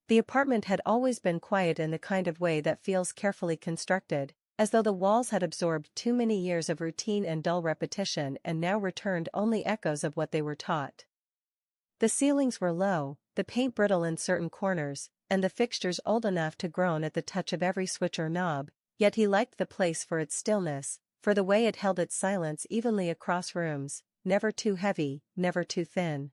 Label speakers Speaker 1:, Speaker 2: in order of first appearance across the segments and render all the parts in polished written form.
Speaker 1: The apartment had always been quiet in the kind of way that feels carefully constructed, as though the walls had absorbed too many years of routine and dull repetition and now returned only echoes of what they were taught. The ceilings were low, the paint brittle in certain corners, and the fixtures old enough to groan at the touch of every switch or knob, yet he liked the place for its stillness, for the way it held its silence evenly across rooms, never too heavy, never too thin.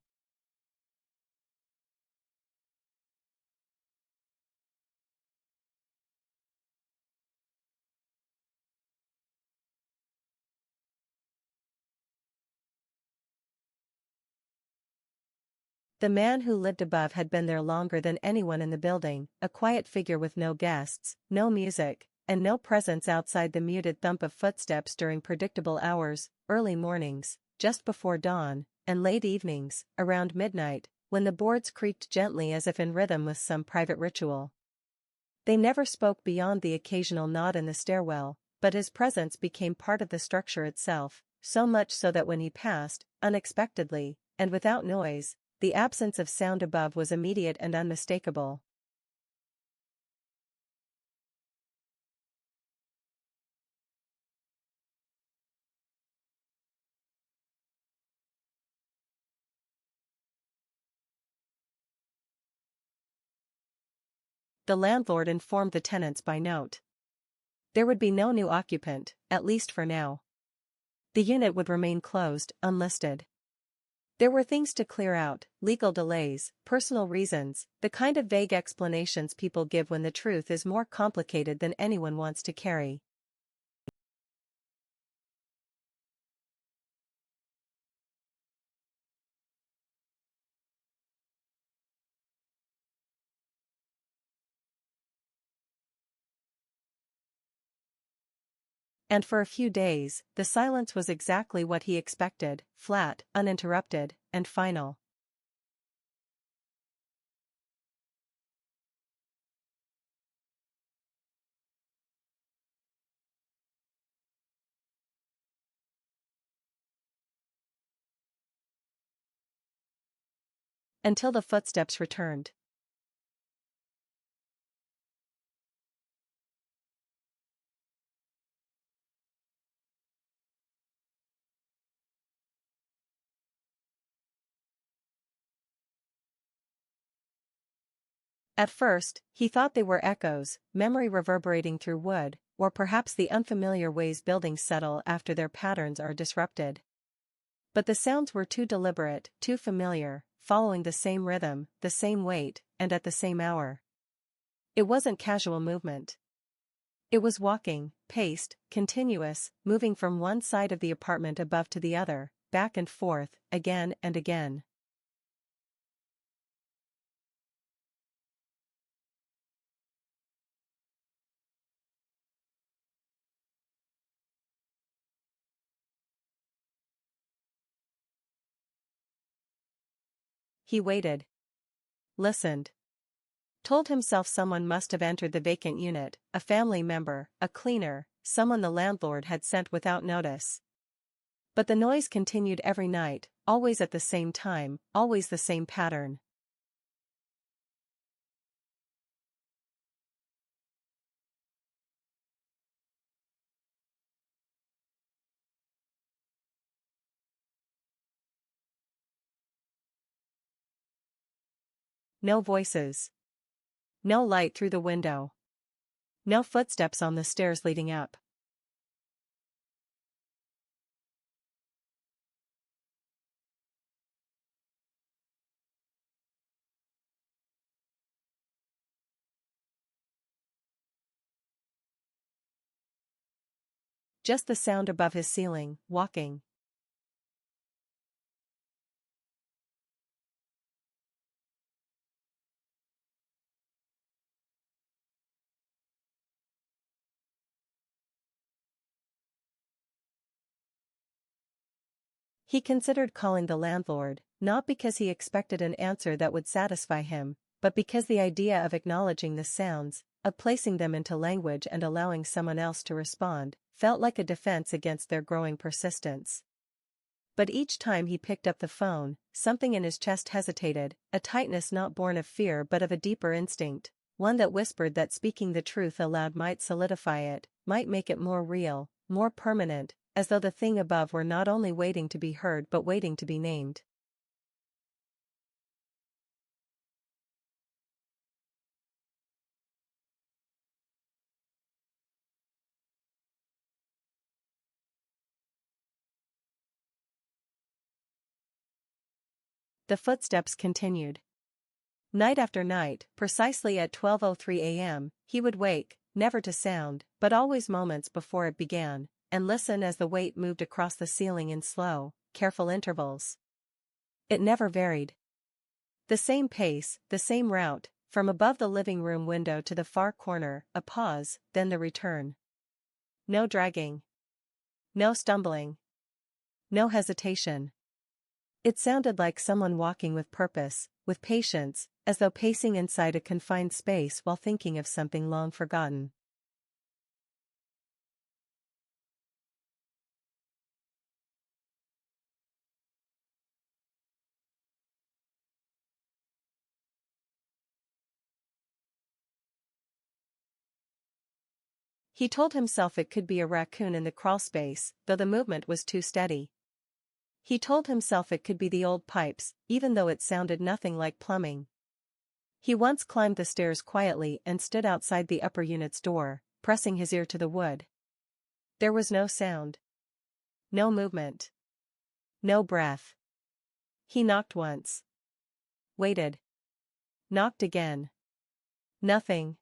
Speaker 1: The man who lived above had been there longer than anyone in the building, a quiet figure with no guests, no music, and no presence outside the muted thump of footsteps during predictable hours, early mornings, just before dawn, and late evenings, around midnight, when the boards creaked gently as if in rhythm with some private ritual. They never spoke beyond the occasional nod in the stairwell, but his presence became part of the structure itself, so much so that when he passed, unexpectedly, and without noise, the absence of sound above was immediate and unmistakable. The landlord informed the tenants by note. There would be no new occupant, at least for now. The unit would remain closed, unlisted. There were things to clear out, legal delays, personal reasons, the kind of vague explanations people give when the truth is more complicated than anyone wants to carry. And for a few days, the silence was exactly what he expected, flat, uninterrupted, and final. Until the footsteps returned. At first, he thought they were echoes, memory reverberating through wood, or perhaps the unfamiliar ways buildings settle after their patterns are disrupted. But the sounds were too deliberate, too familiar, following the same rhythm, the same weight, and at the same hour. It wasn't casual movement. It was walking, paced, continuous, moving from one side of the apartment above to the other, back and forth, again and again. He waited. Listened. Told himself someone must have entered the vacant unit, a family member, a cleaner, someone the landlord had sent without notice. But the noise continued every night, always at the same time, always the same pattern. No voices. No light through the window. No footsteps on the stairs leading up. Just the sound above his ceiling, walking. He considered calling the landlord, not because he expected an answer that would satisfy him, but because the idea of acknowledging the sounds, of placing them into language and allowing someone else to respond, felt like a defense against their growing persistence. But each time he picked up the phone, something in his chest hesitated, a tightness not born of fear but of a deeper instinct, one that whispered that speaking the truth aloud might solidify it, might make it more real, more permanent, as though the thing above were not only waiting to be heard but waiting to be named. The footsteps continued. Night after night, precisely at 12:03 a.m., he would wake, never to sound, but always moments before it began, and listen as the weight moved across the ceiling in slow, careful intervals. It never varied. The same pace, the same route, from above the living room window to the far corner, a pause, then the return. No dragging. No stumbling. No hesitation. It sounded like someone walking with purpose, with patience, as though pacing inside a confined space while thinking of something long forgotten. He told himself it could be a raccoon in the crawlspace, though the movement was too steady. He told himself it could be the old pipes, even though it sounded nothing like plumbing. He once climbed the stairs quietly and stood outside the upper unit's door, pressing his ear to the wood. There was no sound. No movement. No breath. He knocked once. Waited. Knocked again. Nothing.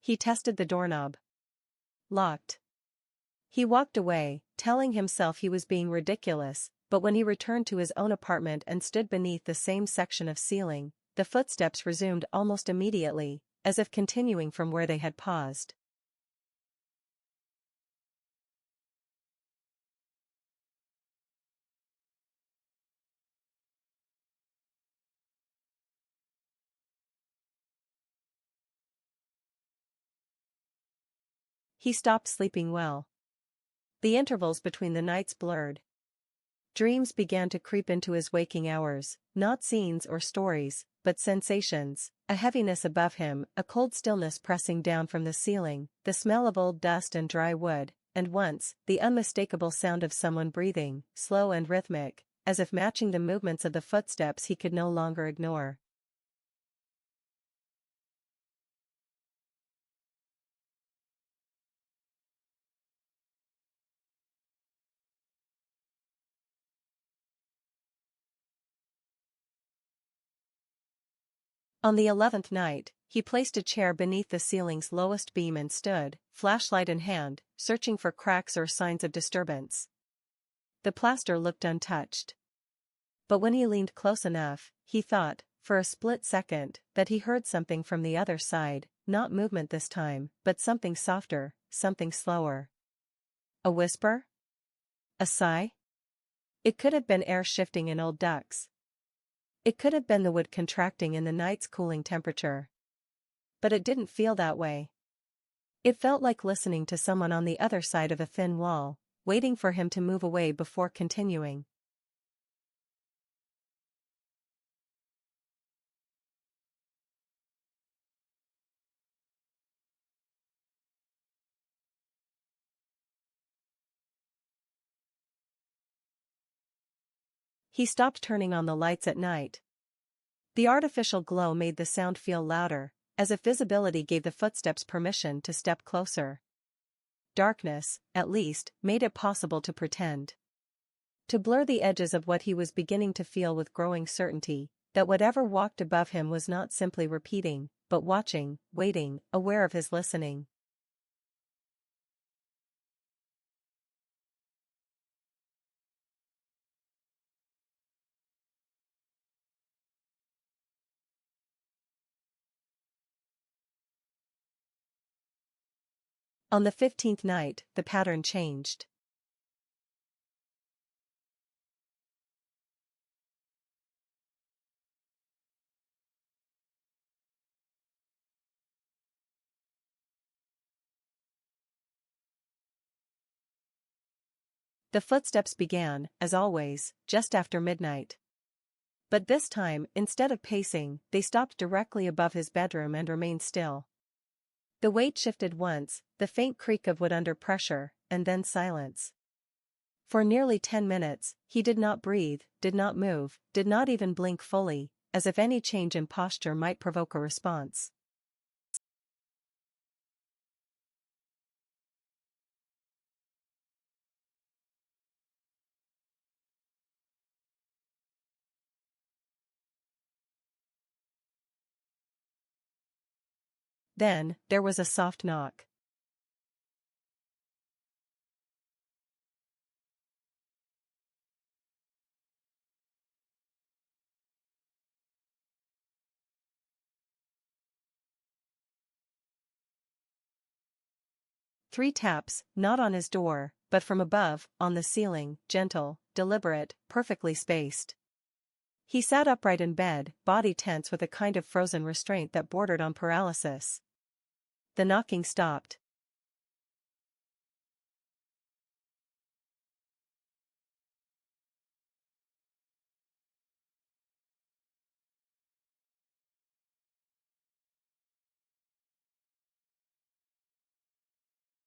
Speaker 1: He tested the doorknob. Locked. He walked away, telling himself he was being ridiculous, but when he returned to his own apartment and stood beneath the same section of ceiling, the footsteps resumed almost immediately, as if continuing from where they had paused. He stopped sleeping well. The intervals between the nights blurred. Dreams began to creep into his waking hours, not scenes or stories, but sensations, a heaviness above him, a cold stillness pressing down from the ceiling, the smell of old dust and dry wood, and once, the unmistakable sound of someone breathing, slow and rhythmic, as if matching the movements of the footsteps he could no longer ignore. On the 11th night, he placed a chair beneath the ceiling's lowest beam and stood, flashlight in hand, searching for cracks or signs of disturbance. The plaster looked untouched. But when he leaned close enough, he thought, for a split second, that he heard something from the other side, not movement this time, but something softer, something slower. A whisper? A sigh? It could have been air shifting in old ducts. It could have been the wood contracting in the night's cooling temperature. But it didn't feel that way. It felt like listening to someone on the other side of a thin wall, waiting for him to move away before continuing. He stopped turning on the lights at night. The artificial glow made the sound feel louder, as if visibility gave the footsteps permission to step closer. Darkness, at least, made it possible to pretend. To blur the edges of what he was beginning to feel with growing certainty, that whatever walked above him was not simply repeating, but watching, waiting, aware of his listening. On the 15th night, the pattern changed. The footsteps began, as always, just after midnight. But this time, instead of pacing, they stopped directly above his bedroom and remained still. The weight shifted once, the faint creak of wood under pressure, and then silence. For nearly 10 minutes, he did not breathe, did not move, did not even blink fully, as if any change in posture might provoke a response. Then, there was a soft knock. Three taps, not on his door, but from above, on the ceiling, gentle, deliberate, perfectly spaced. He sat upright in bed, body tense with a kind of frozen restraint that bordered on paralysis. The knocking stopped.